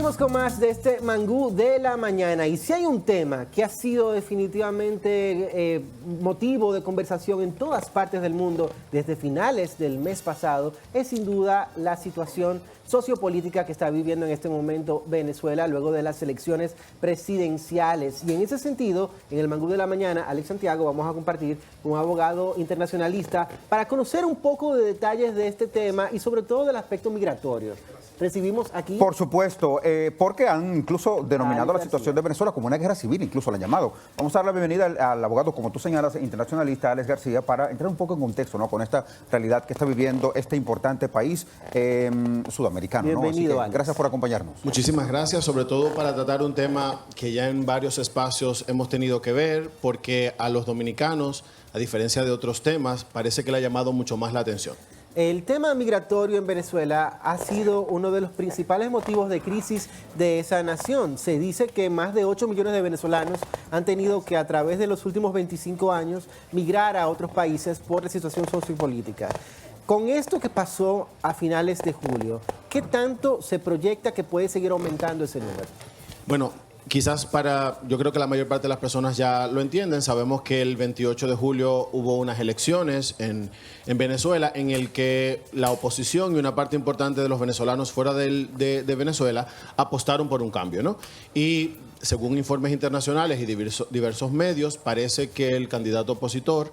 Seguimos con más de este Mangú de la Mañana. Y si hay un tema que ha sido definitivamente motivo de conversación en todas partes del mundo desde finales del mes pasado, es sin duda la situación sociopolítica que está viviendo en este momento Venezuela luego de las elecciones presidenciales. Y en ese sentido, en el Mangú de la Mañana, Alex Santiago, vamos a compartir con un abogado internacionalista para conocer un poco de detalles de este tema y sobre todo del aspecto migratorio. Recibimos aquí... Por supuesto, porque han incluso denominado la situación de Venezuela como una guerra civil, incluso la han llamado. Vamos a dar la bienvenida al abogado, como tú señalas, internacionalista, Alex García, para entrar un poco en contexto, ¿no?, con esta realidad que está viviendo este importante país sudamericano. Bienvenido, ¿no? Alex. Gracias por acompañarnos. Muchísimas gracias, sobre todo para tratar un tema que ya en varios espacios hemos tenido que ver, porque a los dominicanos, a diferencia de otros temas, parece que le ha llamado mucho más la atención. El tema migratorio en Venezuela ha sido uno de los principales motivos de crisis de esa nación. Se dice que más de 8 millones de venezolanos han tenido que a través de los últimos 25 años migrar a otros países por la situación sociopolítica. Con esto que pasó a finales de julio, ¿qué tanto se proyecta que puede seguir aumentando ese número? Bueno, quizás yo creo que la mayor parte de las personas ya lo entienden. Sabemos que el 28 de julio hubo unas elecciones en Venezuela en el que la oposición y una parte importante de los venezolanos fuera de Venezuela apostaron por un cambio, ¿no? Y según informes internacionales y diversos medios, parece que el candidato opositor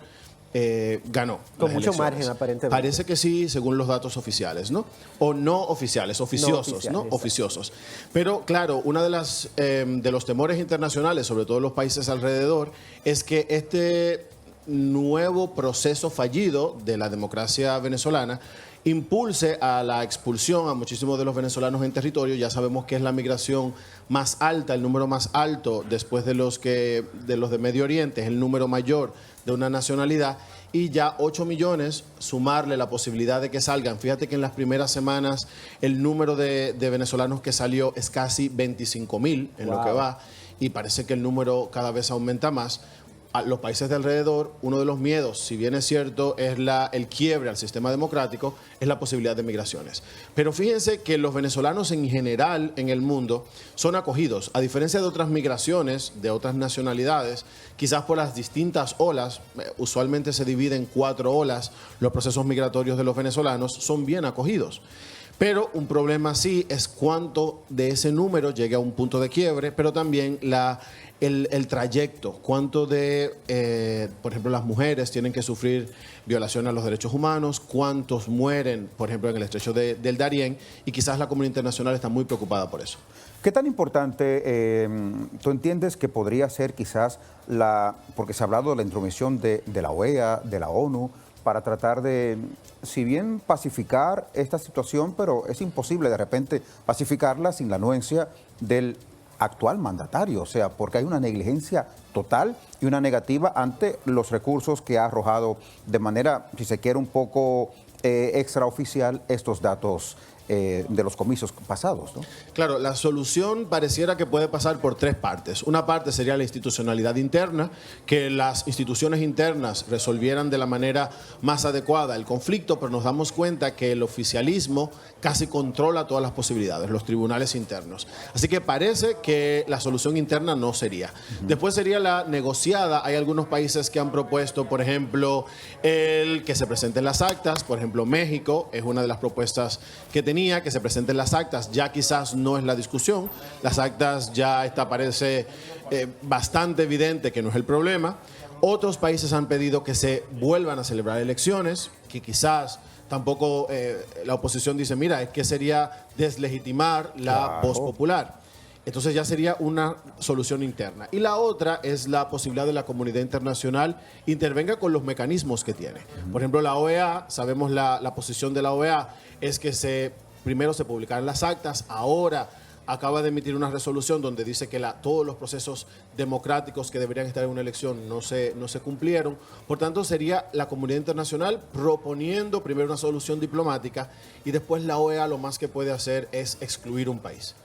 ganó. Con mucho margen, aparentemente. Parece que sí, según los datos oficiales, ¿no? O no oficiales, oficiosos, ¿no? Oficiosos. Pero claro, una de los temores internacionales, sobre todo en los países alrededor, es que este nuevo proceso fallido de la democracia venezolana impulse a la expulsión a muchísimos de los venezolanos en territorio. Ya sabemos que es la migración más alta, el número más alto después de los de Medio Oriente, es el número mayor de una nacionalidad, y ya 8 millones, sumarle la posibilidad de que salgan. Fíjate que en las primeras semanas el número de venezolanos que salió es casi 25.000 en lo que va, y parece que el número cada vez aumenta más. A los países de alrededor, uno de los miedos, si bien es cierto, es el quiebre al sistema democrático, es la posibilidad de migraciones. Pero fíjense que los venezolanos en general en el mundo son acogidos, a diferencia de otras migraciones, de otras nacionalidades, quizás por las distintas olas, usualmente se dividen en 4 olas, los procesos migratorios de los venezolanos son bien acogidos. Pero un problema sí es cuánto de ese número llegue a un punto de quiebre, pero también el trayecto, cuánto por ejemplo, las mujeres tienen que sufrir violaciones a los derechos humanos, cuántos mueren, por ejemplo, en el estrecho del Darién, y quizás la comunidad internacional está muy preocupada por eso. ¿Qué tan importante tú entiendes que podría ser quizás porque se ha hablado de la intromisión de la OEA, de la ONU, para tratar de, si bien pacificar esta situación, pero es imposible de repente pacificarla sin la anuencia del actual mandatario, o sea, porque hay una negligencia total y una negativa ante los recursos que ha arrojado de manera, si se quiere, un poco extraoficial estos datos de los comicios pasados, ¿no? Claro, la solución pareciera que puede pasar por 3 partes. Una parte sería la institucionalidad interna, que las instituciones internas resolvieran de la manera más adecuada el conflicto, pero nos damos cuenta que el oficialismo casi controla todas las posibilidades, los tribunales internos. Así que parece que la solución interna no sería. Después sería la negociada. Hay algunos países que han propuesto, por ejemplo, el que se presenten las actas. Por ejemplo, México es una de las propuestas que tenía, que se presenten las actas. Ya quizás no es la discusión. Las actas ya parece bastante evidente que no es el problema. Otros países han pedido que se vuelvan a celebrar elecciones, que quizás tampoco la oposición dice, mira, es que sería deslegitimar la voz popular. Entonces ya sería una solución interna. Y la otra es la posibilidad de la comunidad internacional intervenga con los mecanismos que tiene. Por ejemplo, la OEA, sabemos la posición de la OEA es que primero se publicaran las actas, ahora acaba de emitir una resolución donde dice que todos los procesos democráticos que deberían estar en una elección no se cumplieron. Por tanto, sería la comunidad internacional proponiendo primero una solución diplomática y después la OEA lo más que puede hacer es excluir un país.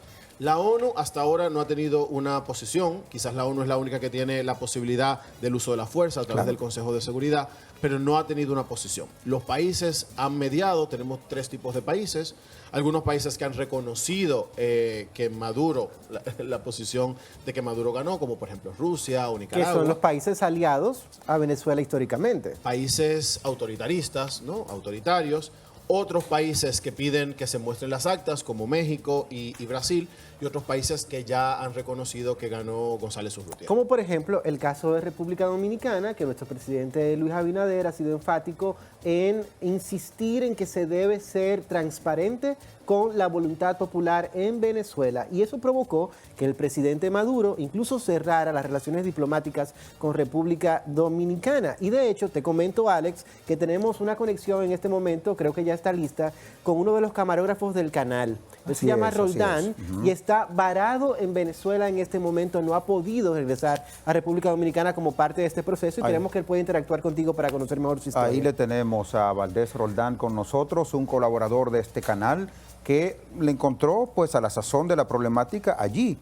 La ONU hasta ahora no ha tenido una posición, quizás la ONU es la única que tiene la posibilidad del uso de la fuerza a través del Consejo de Seguridad, pero no ha tenido una posición. Los países han mediado, tenemos 3 tipos de países, algunos países que han reconocido que Maduro, la posición de que Maduro ganó, como por ejemplo Rusia o Nicaragua. Que son los países aliados a Venezuela históricamente. Países autoritaristas, ¿no? Autoritarios. Otros países que piden que se muestren las actas, como México y Brasil, y otros países que ya han reconocido que ganó González Urrutia. Como por ejemplo el caso de República Dominicana, que nuestro presidente Luis Abinader ha sido enfático en insistir en que se debe ser transparente con la voluntad popular en Venezuela. Y eso provocó que el presidente Maduro incluso cerrara las relaciones diplomáticas con República Dominicana. Y de hecho, te comento, Alex, que tenemos una conexión en este momento, creo que ya está lista, con uno de los camarógrafos del canal. Él se llama Roldán y está varado en Venezuela en este momento, no ha podido regresar a República Dominicana como parte de este proceso y queremos que él pueda interactuar contigo para conocer mejor su historia. Ahí le tenemos a Valdés Roldán con nosotros, un colaborador de este canal que le encontró pues a la sazón de la problemática allí.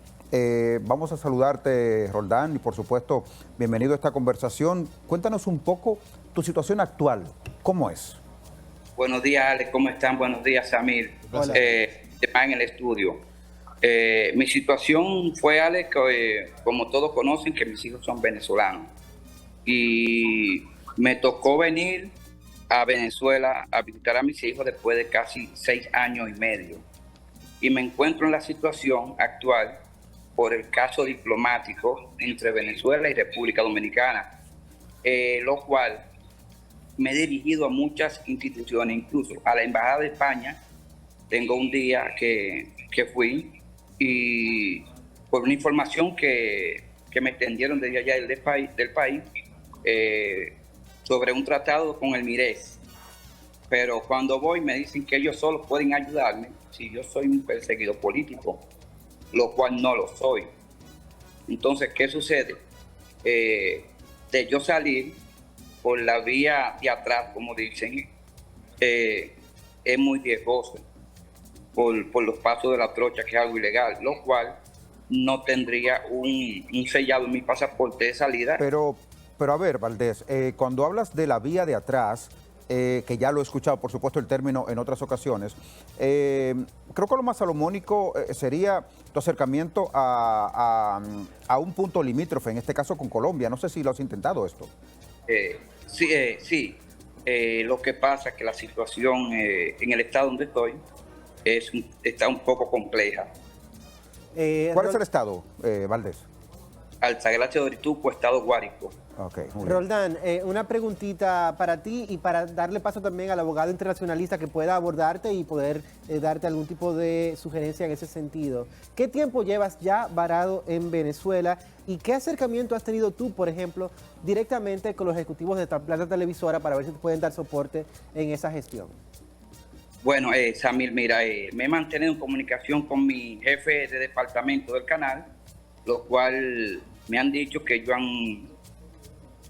Vamos a saludarte, Roldán, y por supuesto, bienvenido a esta conversación. Cuéntanos un poco tu situación actual, ¿cómo es? Buenos días, Alex, ¿cómo están? Buenos días, Samir. Hola. En el estudio. Mi situación fue, Alex, como todos conocen, que mis hijos son venezolanos. Y me tocó venir a Venezuela a visitar a mis hijos después de casi 6 años y medio. Y me encuentro en la situación actual por el caso diplomático entre Venezuela y República Dominicana, lo cual me he dirigido a muchas instituciones, incluso a la Embajada de España. Tengo un día que fui y por una información que me extendieron desde allá del país sobre un tratado con el MIRES. Pero cuando voy me dicen que ellos solo pueden ayudarme si yo soy un perseguido político, lo cual no lo soy. Entonces, ¿qué sucede? De yo salir por la vía de atrás, como dicen, es muy riesgoso por los pasos de la trocha, que es algo ilegal, lo cual no tendría un sellado en mi pasaporte de salida. Pero a ver, Valdés, cuando hablas de la vía de atrás, que ya lo he escuchado, por supuesto, el término en otras ocasiones, creo que lo más salomónico sería tu acercamiento a un punto limítrofe, en este caso con Colombia. No sé si lo has intentado esto. Sí. Lo que pasa es que la situación en el estado donde estoy está un poco compleja. ¿Cuál es el estado, Valdés? Altagracia de Orituco, estado Guárico. Okay, muy bien. Roldán, una preguntita para ti y para darle paso también al abogado internacionalista que pueda abordarte y poder darte algún tipo de sugerencia en ese sentido. ¿Qué tiempo llevas ya varado en Venezuela y qué acercamiento has tenido tú, por ejemplo, directamente con los ejecutivos de esta planta televisora para ver si te pueden dar soporte en esa gestión? Bueno, Samir, mira, me he mantenido en comunicación con mi jefe de departamento del canal, lo cual me han dicho que ellos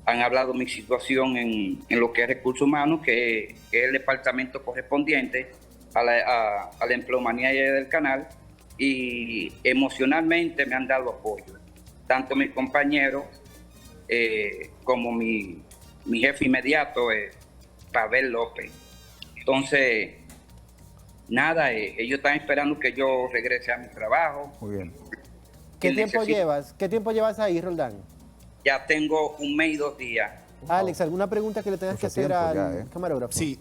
han hablado mi situación en lo que es recursos humanos, que es el departamento correspondiente a la empleomanía del canal, y emocionalmente me han dado apoyo, tanto mis compañeros como mi jefe inmediato, Pavel López. Entonces, nada, ellos están esperando que yo regrese a mi trabajo. Muy bien. ¿Qué tiempo llevas? ¿Qué tiempo llevas ahí, Roldán? Ya tengo 1 mes y 2 días. Alex, ¿alguna pregunta que le tengas Mucho que hacer tiempo al ya, camarógrafo? Sí,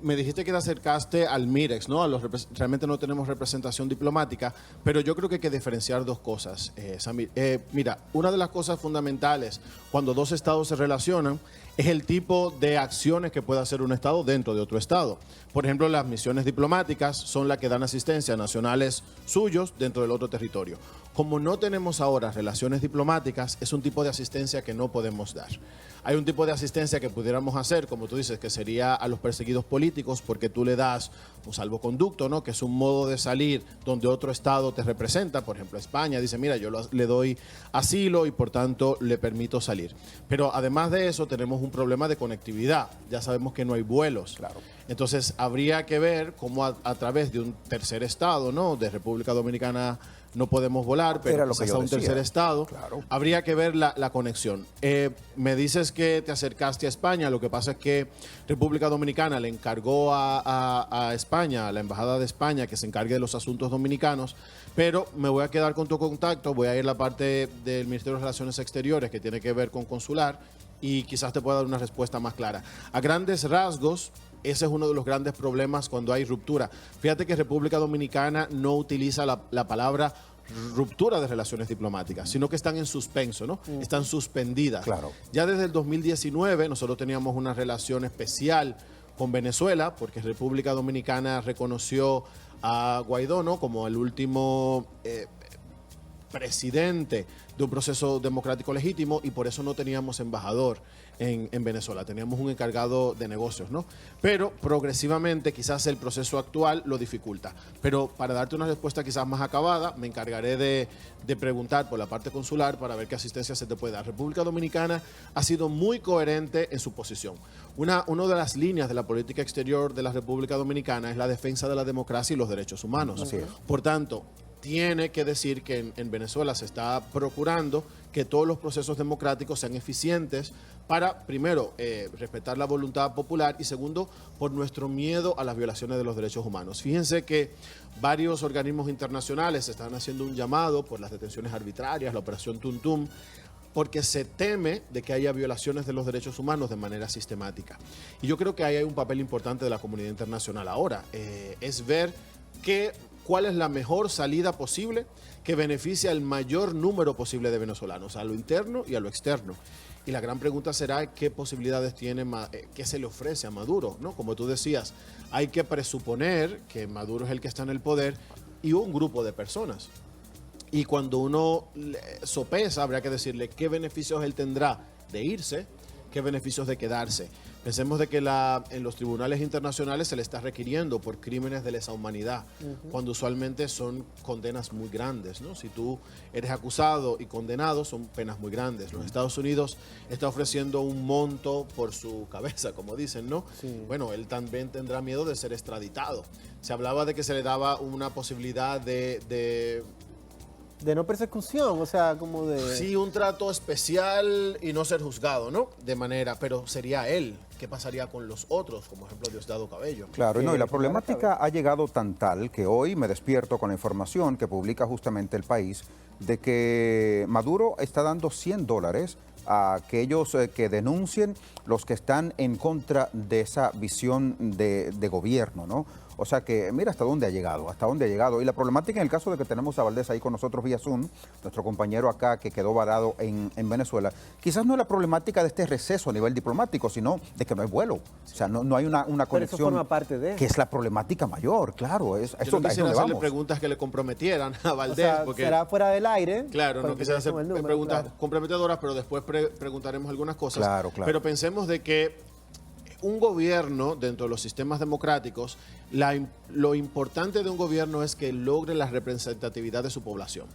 me dijiste que te acercaste al MIREX, ¿no? Realmente no tenemos representación diplomática, pero yo creo que hay que diferenciar 2 cosas, Samir. Mira, una de las cosas fundamentales cuando 2 estados se relacionan es el tipo de acciones que puede hacer un estado dentro de otro estado. Por ejemplo, las misiones diplomáticas son las que dan asistencia a nacionales suyos dentro del otro territorio. Como no tenemos ahora relaciones diplomáticas, es un tipo de asistencia que no podemos dar. Hay un tipo de asistencia que pudiéramos hacer, como tú dices, que sería a los perseguidos políticos, porque tú le das un salvoconducto, ¿no? Que es un modo de salir donde otro estado te representa. Por ejemplo, España dice, mira, yo le doy asilo y por tanto le permito salir. Pero además de eso tenemos un problema de conectividad. Ya sabemos que no hay vuelos. Claro. Entonces habría que ver cómo a través de un tercer estado, ¿no? De República Dominicana no podemos volar, Era pero lo que quizás yo a un decía. tercer estado. Claro. Habría que ver la conexión. Me dices que te acercaste a España, lo que pasa es que República Dominicana le encargó a España, a la Embajada de España, que se encargue de los asuntos dominicanos, pero me voy a quedar con tu contacto, voy a ir a la parte del Ministerio de Relaciones Exteriores que tiene que ver con consular y quizás te pueda dar una respuesta más clara. A grandes rasgos, ese es uno de los grandes problemas cuando hay ruptura. Fíjate que República Dominicana no utiliza la palabra ruptura de relaciones diplomáticas, sino que están en suspenso, ¿no? Están suspendidas. Claro. Ya desde el 2019 nosotros teníamos una relación especial con Venezuela, porque República Dominicana reconoció a Guaidó, ¿no?, como el último presidente de un proceso democrático legítimo, y por eso no teníamos embajador en Venezuela, teníamos un encargado de negocios, ¿no? Pero progresivamente quizás el proceso actual lo dificulta. Pero para darte una respuesta quizás más acabada, me encargaré de preguntar por la parte consular para ver qué asistencia se te puede dar. República Dominicana ha sido muy coherente en su posición. Una de las líneas de la política exterior de la República Dominicana es la defensa de la democracia y los derechos humanos. Así es. Por tanto, tiene que decir que en Venezuela se está procurando que todos los procesos democráticos sean eficientes para, primero, respetar la voluntad popular y, segundo, por nuestro miedo a las violaciones de los derechos humanos. Fíjense que varios organismos internacionales están haciendo un llamado por las detenciones arbitrarias, la operación Tuntum, porque se teme de que haya violaciones de los derechos humanos de manera sistemática. Y yo creo que ahí hay un papel importante de la comunidad internacional ahora, es ver cuál es la mejor salida posible que beneficie al mayor número posible de venezolanos, a lo interno y a lo externo. Y la gran pregunta será qué posibilidades tiene, qué se le ofrece a Maduro, ¿no? Como tú decías, hay que presuponer que Maduro es el que está en el poder y un grupo de personas. Y cuando uno sopesa, habrá que decirle qué beneficios él tendrá de irse, qué beneficios de quedarse. Pensemos de que en los tribunales internacionales se le está requiriendo por crímenes de lesa humanidad, cuando usualmente son condenas muy grandes, ¿no? Si tú eres acusado y condenado, son penas muy grandes. Los Estados Unidos está ofreciendo un monto por su cabeza, como dicen, ¿no? Sí. Bueno, él también tendrá miedo de ser extraditado. Se hablaba de que se le daba una posibilidad de no persecución, o sea, como de... sí, un trato especial y no ser juzgado, ¿no? De manera, pero sería él. ¿Qué pasaría con los otros, como ejemplo Diosdado Cabello? Claro, y no, y la claro, problemática ha llegado tan tal que hoy me despierto con la información que publica justamente El País de que Maduro está dando $100 a aquellos que denuncien los que están en contra de esa visión de gobierno, ¿no? O sea que mira hasta dónde ha llegado. Y la problemática en el caso de que tenemos a Valdés ahí con nosotros vía Zoom, nuestro compañero acá que quedó varado en Venezuela, quizás no es la problemática de este receso a nivel diplomático, sino de que no hay vuelo. O sea, no hay una Pero conexión. eso forma parte de... Que es la problemática mayor, claro. Yo no quisiera hacerle preguntas que le comprometieran a O Valdés. sea, porque será fuera del aire. claro, no porque quisiera hacer tenemos el número, preguntas claro. comprometedoras, pero después preguntaremos algunas cosas. Claro. Pero pensemos de que un gobierno, dentro de los sistemas democráticos, lo importante de un gobierno es que logre la representatividad de su población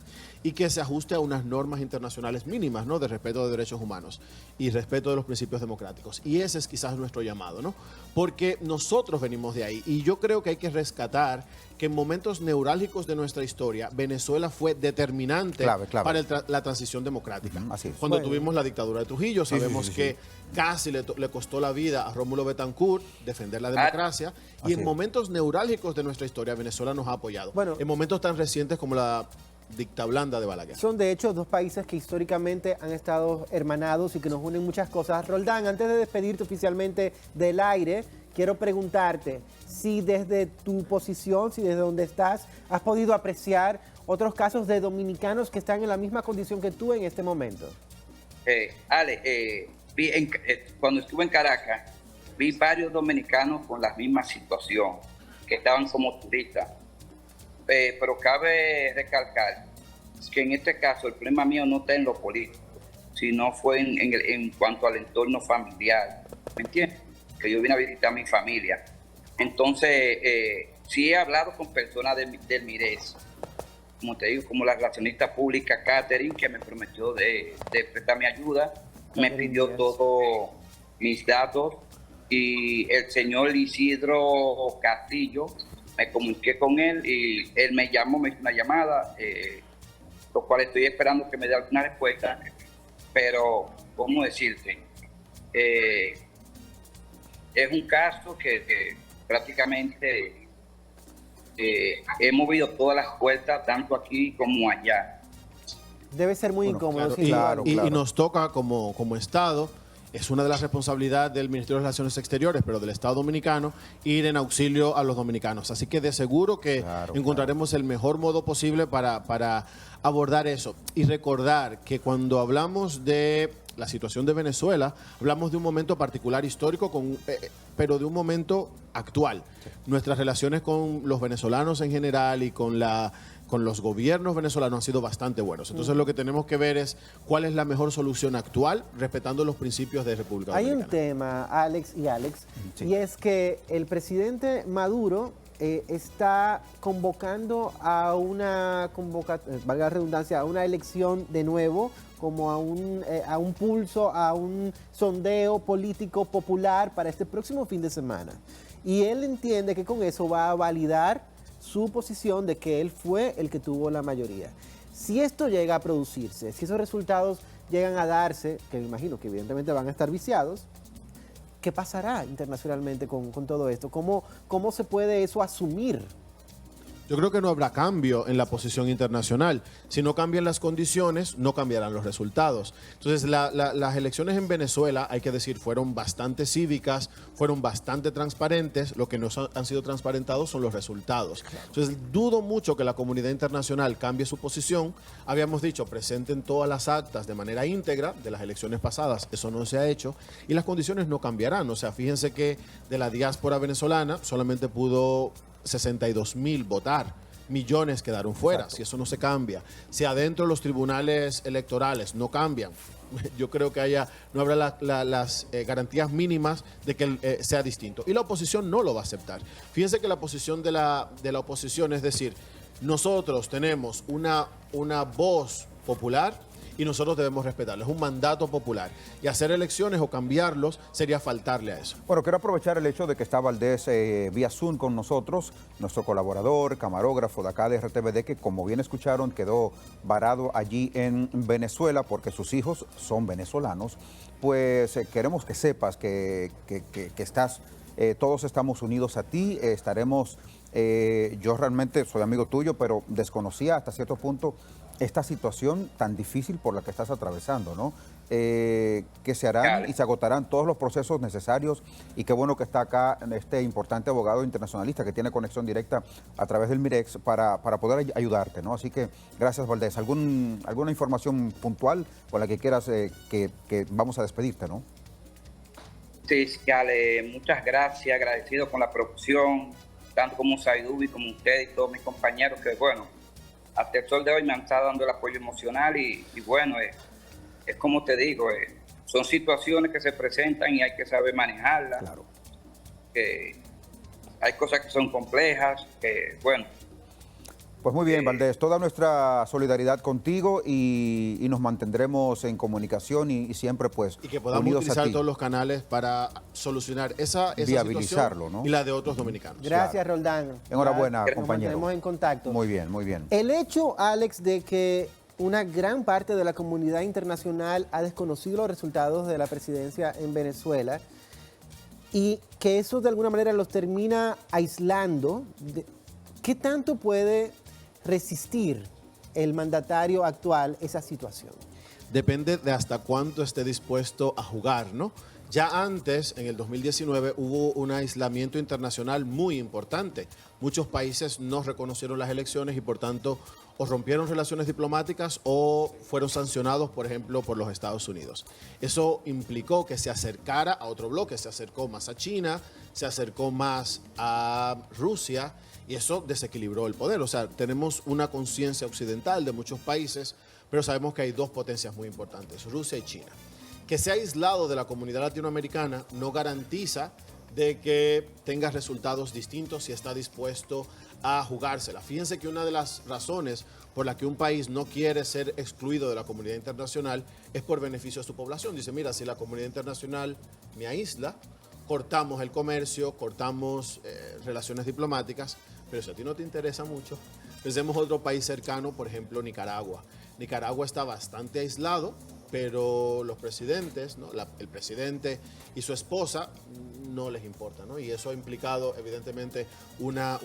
y que se ajuste a unas normas internacionales mínimas, ¿no?, de respeto de derechos humanos y respeto de los principios democráticos. Y ese es quizás nuestro llamado, ¿no? Porque nosotros venimos de ahí y yo creo que hay que rescatar que en momentos neurálgicos de nuestra historia, Venezuela fue determinante Clave. para la transición democrática. Así es. Cuando Bueno. tuvimos la dictadura de Trujillo, sabemos sí. que casi le costó la vida a Rómulo Betancourt defender la democracia, y Así en es. momentos neurálgicos de nuestra historia, Venezuela nos ha apoyado. Bueno. En momentos tan recientes como la dictablanda de Balaguer. Son de hecho dos países que históricamente han estado hermanados y que nos unen muchas cosas. Roldán, antes de despedirte oficialmente del aire, quiero preguntarte si desde tu posición, si desde donde estás, has podido apreciar otros casos de dominicanos que están en la misma condición que tú en este momento. Ale, cuando estuve en Caracas, vi varios dominicanos con la misma situación, que estaban como turistas. Pero cabe recalcar que en este caso el problema mío no está en lo político, sino fue en cuanto al entorno familiar, ¿me entiendes? Que yo vine a visitar a mi familia. Entonces, sí he hablado con personas del MIRES, como te digo, como la relacionista pública Catherine, que me prometió de prestarme ayuda, me pidió todos mis datos, y el señor Isidro Castillo, me comuniqué con él y él me llamó, me hizo una llamada, lo cual estoy esperando que me dé alguna respuesta, pero, ¿cómo decirte? Es un caso que prácticamente he movido todas las puertas, tanto aquí como allá. Debe ser muy incómodo. Claro, sin duda. y nos toca como Estado, es una de las responsabilidades del Ministerio de Relaciones Exteriores, pero del Estado Dominicano, ir en auxilio a los dominicanos. Así que de seguro que encontraremos el mejor modo posible para abordar eso. Y recordar que cuando hablamos de la situación de Venezuela, hablamos de un momento particular histórico, pero de un momento actual. Nuestras relaciones con los venezolanos en general y con los gobiernos venezolanos han sido bastante buenos. Entonces lo que tenemos que ver es cuál es la mejor solución actual, respetando los principios de República Dominicana. Hay un tema, Alex, y es que el presidente Maduro está convocando a valga la redundancia, a una elección de nuevo, como a un pulso, a un sondeo político popular para este próximo fin de semana. Y él entiende que con eso va a validar su posición de que él fue el que tuvo la mayoría. Si esto llega a producirse, si esos resultados llegan a darse, que me imagino que evidentemente van a estar viciados, ¿qué pasará internacionalmente con todo esto? ¿Cómo se puede eso asumir? Yo creo que no habrá cambio en la posición internacional. Si no cambian las condiciones, no cambiarán los resultados. Entonces, las elecciones en Venezuela, hay que decir, fueron bastante cívicas, fueron bastante transparentes. Lo que no han sido transparentados son los resultados. Entonces, dudo mucho que la comunidad internacional cambie su posición. Habíamos dicho, presenten todas las actas de manera íntegra de las elecciones pasadas. Eso no se ha hecho y las condiciones no cambiarán. O sea, fíjense que de la diáspora venezolana solamente pudo 62,000 votar, millones quedaron fuera. Exacto. Si eso no se cambia, si adentro los tribunales electorales no cambian, yo creo que no habrá las garantías mínimas de que sea distinto. Y la oposición no lo va a aceptar. Fíjense que la posición de la oposición es decir, nosotros tenemos una voz popular y nosotros debemos respetarlo. Es un mandato popular. Y hacer elecciones o cambiarlos sería faltarle a eso. Bueno, quiero aprovechar el hecho de que está Valdés vía Zoom con nosotros, nuestro colaborador, camarógrafo de acá de RTVD, que como bien escucharon, quedó varado allí en Venezuela porque sus hijos son venezolanos. Pues queremos que sepas que estás, todos estamos unidos a ti, estaremos, yo realmente soy amigo tuyo, pero desconocía hasta cierto punto esta situación tan difícil por la que estás atravesando, ¿no? Que se harán y se agotarán todos los procesos necesarios y qué bueno que está acá este importante abogado internacionalista que tiene conexión directa a través del MIREX para poder ayudarte, ¿no? Así que gracias, Valdés. ¿Alguna información puntual con la que quieras que vamos a despedirte, no? Sí, Ale, muchas gracias, agradecido con la producción, tanto como Saidubi, como usted y todos mis compañeros que, bueno, hasta el sol de hoy me han estado dando el apoyo emocional y bueno, es como te digo, son situaciones que se presentan y hay que saber manejarlas. Claro. Hay cosas que son complejas, que bueno. Pues muy bien, Valdés, toda nuestra solidaridad contigo y nos mantendremos en comunicación y siempre pues y que podamos unidos utilizar a ti. Todos los canales para solucionar esa viabilizarlo, situación, ¿no? Y la de otros dominicanos. Gracias, Roldán. Enhorabuena, Nos compañero. mantenemos en contacto. Muy bien, muy bien. El hecho, Alex, de que una gran parte de la comunidad internacional ha desconocido los resultados de la presidencia en Venezuela y que eso de alguna manera los termina aislando, ¿qué tanto puede resistir el mandatario actual esa situación? Depende de hasta cuánto esté dispuesto a jugar, ¿no? Ya antes, en el 2019, hubo un aislamiento internacional muy importante. Muchos países no reconocieron las elecciones y, por tanto, o rompieron relaciones diplomáticas o fueron sancionados, por ejemplo, por los Estados Unidos. Eso implicó que se acercara a otro bloque, se acercó más a China, se acercó más a Rusia, y eso desequilibró el poder. O sea, tenemos una conciencia occidental de muchos países, pero sabemos que hay dos potencias muy importantes, Rusia y China. Que sea aislado de la comunidad latinoamericana no garantiza de que tenga resultados distintos si está dispuesto a jugársela. Fíjense que una de las razones por la que un país no quiere ser excluido de la comunidad internacional es por beneficio de su población. Dice, mira, si la comunidad internacional me aísla, cortamos el comercio, cortamos relaciones diplomáticas, pero si a ti no te interesa mucho, Pensemos otro país cercano, por ejemplo, Nicaragua. Nicaragua está bastante aislado, pero los presidentes, ¿no? El presidente y su esposa no les importa, ¿no? Y eso ha implicado, evidentemente, una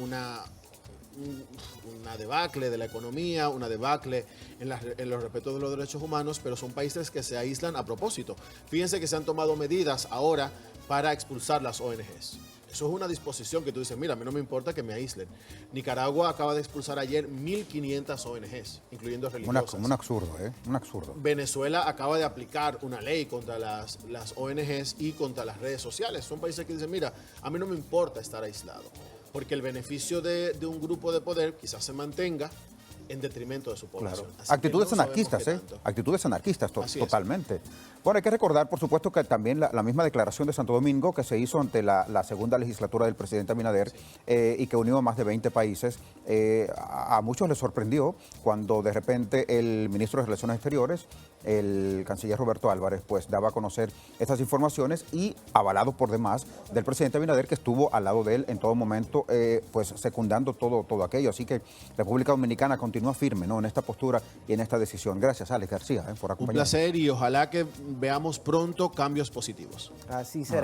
debacle de la economía, una debacle en los respetos de los derechos humanos, pero son países que se aíslan a propósito. Fíjense que se han tomado medidas ahora para expulsar las ONGs. Eso es una disposición que tú dices, mira, a mí no me importa que me aíslen. Nicaragua acaba de expulsar ayer 1.500 ONGs, incluyendo religiosas. Un absurdo, ¿eh? Un absurdo. Venezuela acaba de aplicar una ley contra las ONGs y contra las redes sociales. Son países que dicen, mira, a mí no me importa estar aislado, porque el beneficio de un grupo de poder quizás se mantenga en detrimento de su población. Claro. Actitudes anarquistas, actitudes anarquistas totalmente. Bueno, hay que recordar, por supuesto, que también la misma declaración de Santo Domingo que se hizo ante la segunda legislatura del presidente Abinader y que unió a más de 20 países, a muchos les sorprendió cuando de repente el ministro de Relaciones Exteriores, el canciller Roberto Álvarez, pues daba a conocer estas informaciones y avalado por demás del presidente Abinader, que estuvo al lado de él en todo momento, pues secundando todo aquello. Así que República Dominicana continúa firme, ¿no?, en esta postura y en esta decisión. Gracias, Alex García, por acompañarnos. Un placer y ojalá que veamos pronto cambios positivos. Así será.